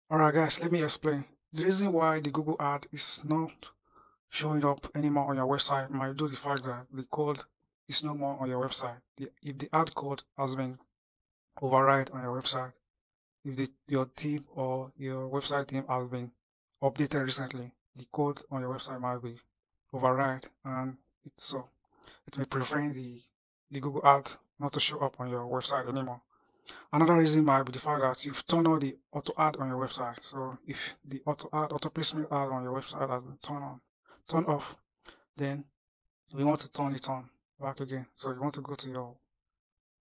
Alright guys, let me explain. The reason why the Google ad is not showing up anymore on your website might do the fact that the code is no more on your website. If the ad code has been override on your website, if your theme or your website theme has been updated recently, the code on your website might be override, and it may prevent the Google ad not to show up on your website anymore. Another reason might be the fact that you've turned on the auto ad on your website. So if the auto placement ad on your website has been turned off, then we want to turn it on back again. So you want to go to your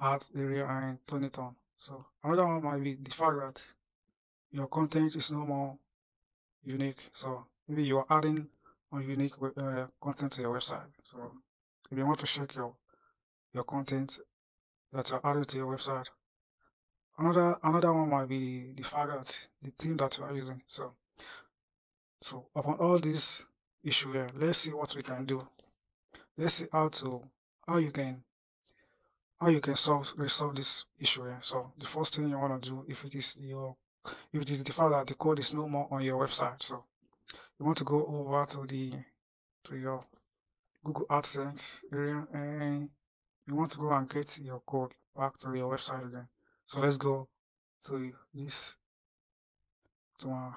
ad area and turn it on. So another one might be the fact that your content is no more unique. So maybe you're adding unique content to your website. So if you want to check your content that you're adding to your website, another one might be the fact that the theme that you are using. So upon all this issue here, let's see what we can do. Let's see how you can resolve this issue here. So the first thing you want to do, if it is the fact that the code is no more on your website, so you want to go over to your Google AdSense area, and you want to go and get your code back to your website again. So let's go to this to my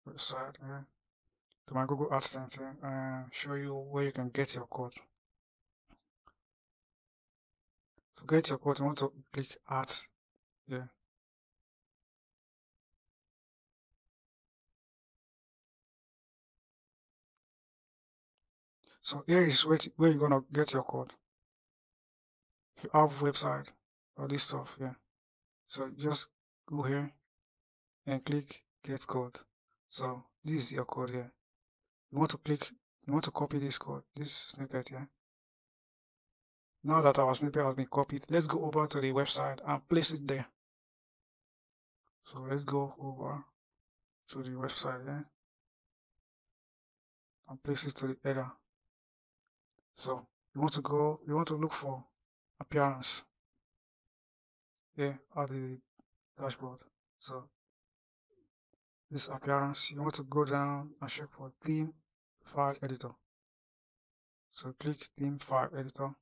website here, to my Google AdSense here, and show you where you can get your code. To get your code, you want to click Ads here. So here is where you're gonna get your code. If you have website or this stuff, yeah. So just go here and click Get Code. So this is your code here. You want to copy this code, this snippet here. Now that our snippet has been copied, let's go over to the website and place it there. So let's go over to the website here and place it to the header. So you want to look for appearance here at the dashboard. So this appearance, you want to go down and check for theme file editor. So click theme file editor.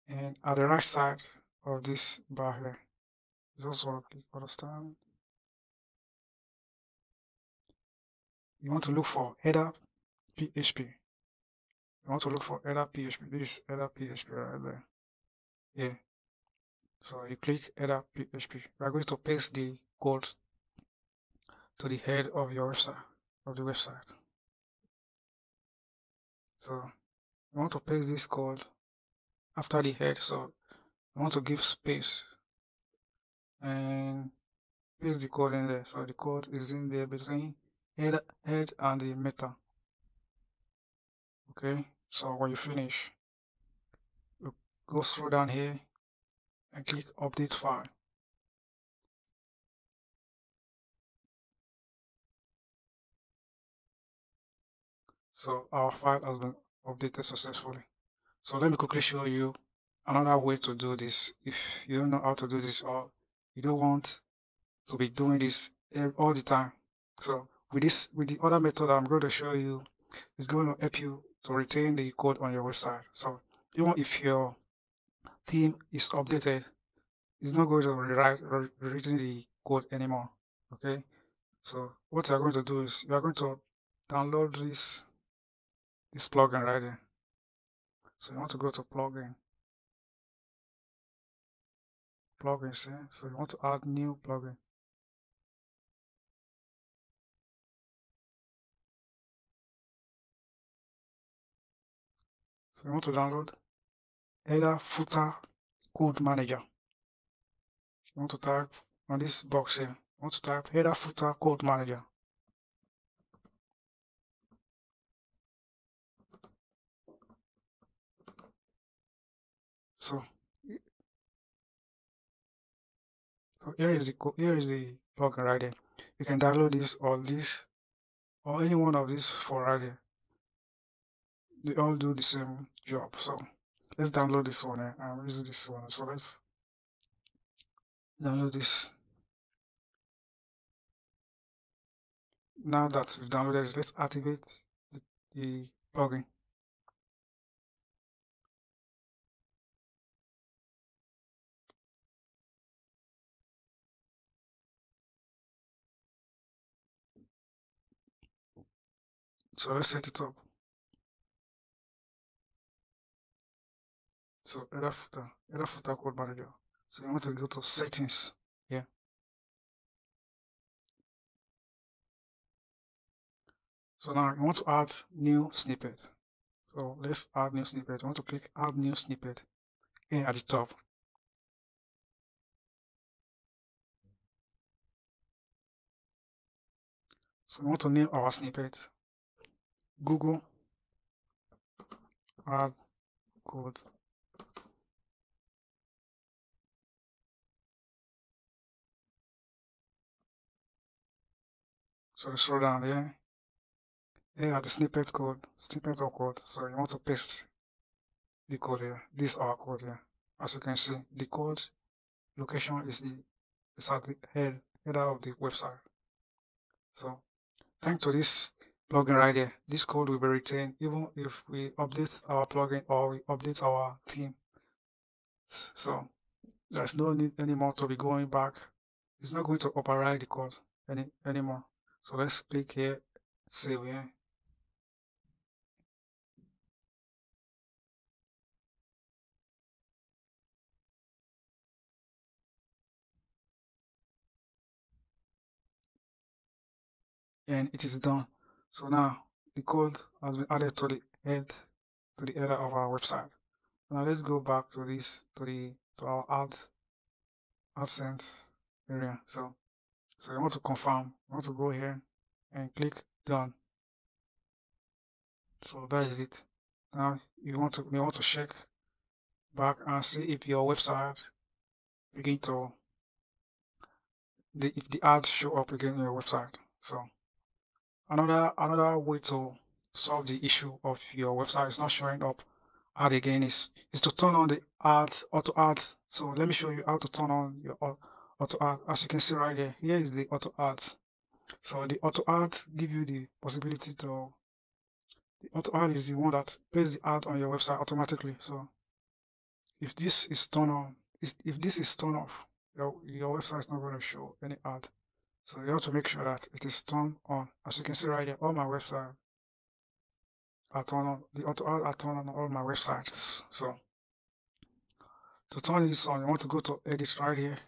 And at the right side of this bar here, just want to click understand. You want to look for header PHP. You want to look for header PHP. This is header PHP right there. Yeah. So you click header PHP. We are going to paste the code to the head of your website, of the website. So you want to paste this code after the head. So you want to give space and paste the code in there. So the code is in there between head and the meta. Okay. So when you finish, you go through down here and click update file. So our file has been updated successfully. So let me quickly show you another way to do this. If you don't know how to do this, or you don't want to be doing this all the time. So with the other method I'm going to show you, is going to help you to retain the code on your website. So even if your theme is updated, it's not going to rewriting the code anymore. Okay. So what you're going to do is you are going to download this plugin right here. So you want to go to plugins here. So you want to add new plugin. So you want to download header footer code manager. You want to type on this box here. You want to type header footer code manager. So here is the plugin right there. You can download this or any one of these for right here. they all do the same job. So let's download this one. I'm using this one. So let's download this. Now that we've downloaded this, let's activate the plugin. So let's set it up. So header footer code manager. So you want to go to settings here. So now you want to add new snippet. So let's add new snippet. You want to click add new snippet here at the top. So we want to name our snippet Google Ad Code. So scroll down here. Here are the snippet of code. So you want to paste the code here. This is our code here. As you can see, the code location is at the header of the website. So thanks to this plugin right here, this code will be retained even if we update our plugin or we update our theme. So there's no need anymore to be going back. It's not going to override the code anymore. So let's click here, save here. And it is done. So now the code has been added to the header of our website. Now let's go back to our AdSense area. So you want to confirm, you want to go here and click done. So that is it. Now you want to check back and see if your website begin to if the ads show up again on your website. So another way to solve the issue of your website is not showing up ad again is to turn on the auto ad. So let me show you how to turn on your auto ad. As you can see right here, here is the auto ad. So the auto ad give you the possibility to the auto ad is the one that plays the ad on your website automatically. So if this is turned on, if this is turned off, your website is not going to show any ad. So you have to make sure that it is turned on. As you can see right here, all my websites are turned on. The auto ad are turned on all my websites. So to turn this on, you want to go to edit right here.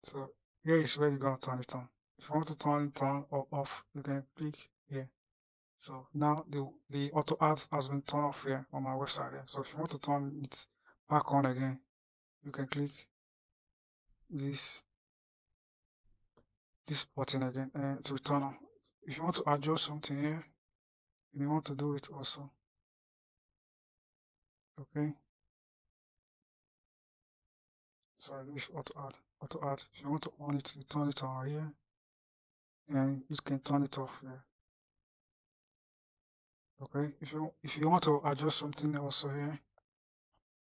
So here is where you're going to turn it on. If you want to turn it on or off, you can click here. So now the auto ads has been turned off here on my website here. So if you want to turn it back on again, you can click this button again and to return on. If you want to adjust something here, you may want to do it also. Okay. So this auto add. If you want to on it, you turn it on here, and you can turn it off here. Okay. If you want to adjust something also here,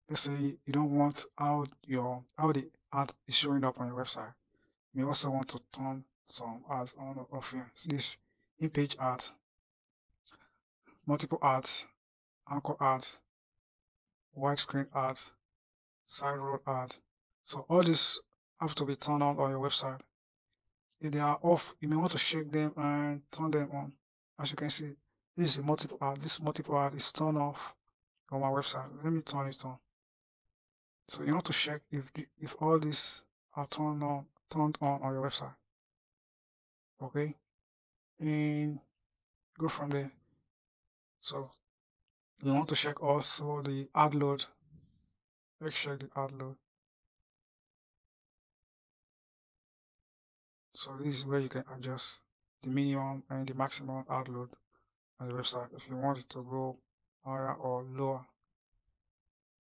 let's say you don't want how the ad is showing up on your website. You may also want to turn some ads on or off here. So this in-page ad, multiple ads, anchor ads, widescreen ads, side road ad. So all this have to be turned on your website. If they are off, you may want to check them and turn them on. As you can see, this is a multiple ad. This multiple ad is turned off on my website. Let me turn it on. So you want to check if all these are turned on your website. Okay, and go from there. So you want to check also the ad load. Let's check the ad load. So this is where you can adjust the minimum and the maximum ad load on the website if you want it to go higher or lower.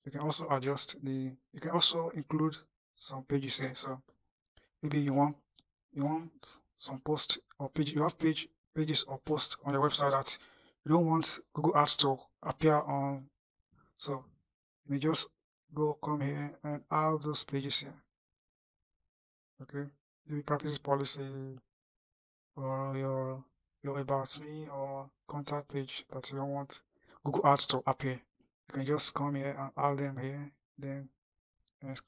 You can also adjust you can also include some pages here. So maybe you want some post or page, you have pages or posts on your website that you don't want Google Ads to appear on. So you may just come here and add those pages here. Okay, maybe practice policy or your about me or contact page that you don't want Google Ads to appear. You can just come here and add them here, then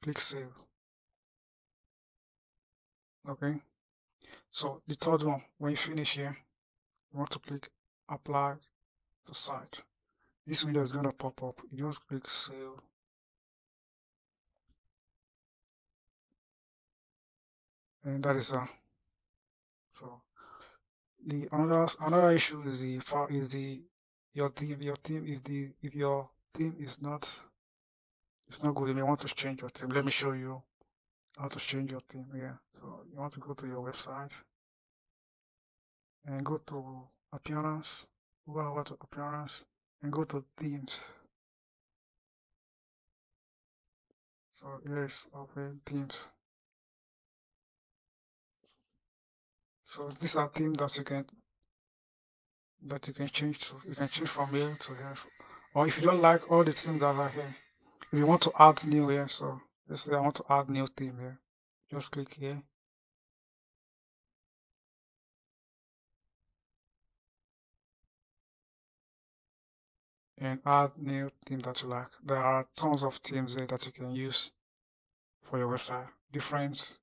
click save. Okay, so the third one, when you finish here, you want to click apply to site. This window is going to pop up. You just click save. And that is so the another issue is your theme if your theme is not good, you may want to change your theme. Let me show you how to change your theme here. So you want to go to your website and go to appearance, go over to appearance and go to themes. So here's open themes. So these are themes that you can change to. You can change from here to here. Or if you don't like all the themes that are here, if you want to add new here, so let's say I want to add new theme here. Just click here. And add new theme that you like. There are tons of themes there that you can use for your website. Different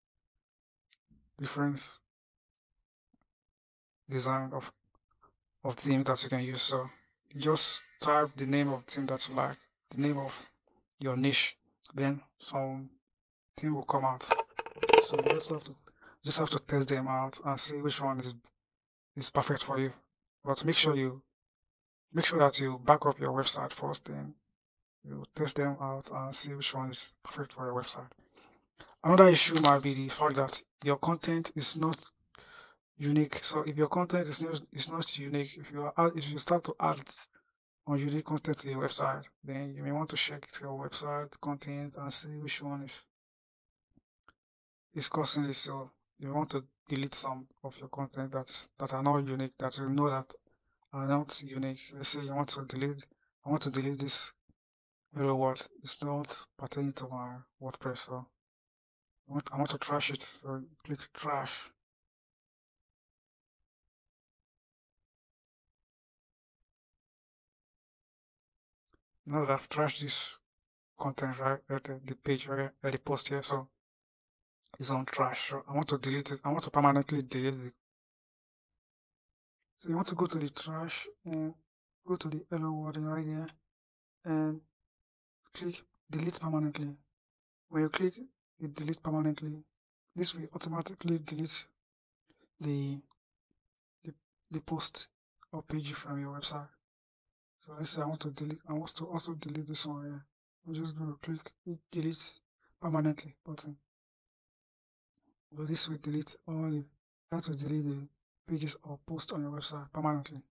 design of theme that you can use. So you just type the name of theme that you like, the name of your niche, then some theme will come out. So you just have to test them out and see which one is perfect for you. But make sure that you back up your website first, then you test them out and see which one is perfect for your website. Another issue might be the fact that your content is not unique. So if your content is not unique, if you start to add unique content to your website, then you may want to check your website content and see which one is causing this. So you want to delete some of your content that are not unique, that you know that are not unique. Let's say I want to delete this hello world. It's not pertaining to my WordPress. So I want to trash it. So click trash. Now that I've trashed this content right at the page right at the post here, so it's on trash. So I want to delete it. I want to permanently delete it. So you want to go to the trash and go to the hello world right here and click delete permanently. When you click delete permanently, this will automatically delete the post or page from your website. So let's say I want to also delete this one here. I'm just going to click delete permanently button. So this will delete that will delete the pages or posts on your website permanently.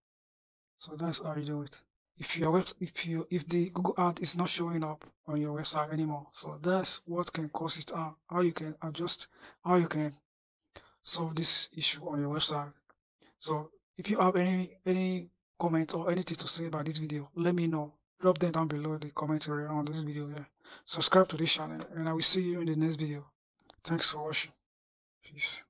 So that's how you do it. If the Google ad is not showing up on your website anymore, so that's what can cause it. How you can adjust, how you can solve this issue on your website. So if you have any comment or anything to say about this video, let me know. Drop them down below the comment area on this video here. Subscribe to this channel and I will see you in the next video. Thanks for watching. Peace.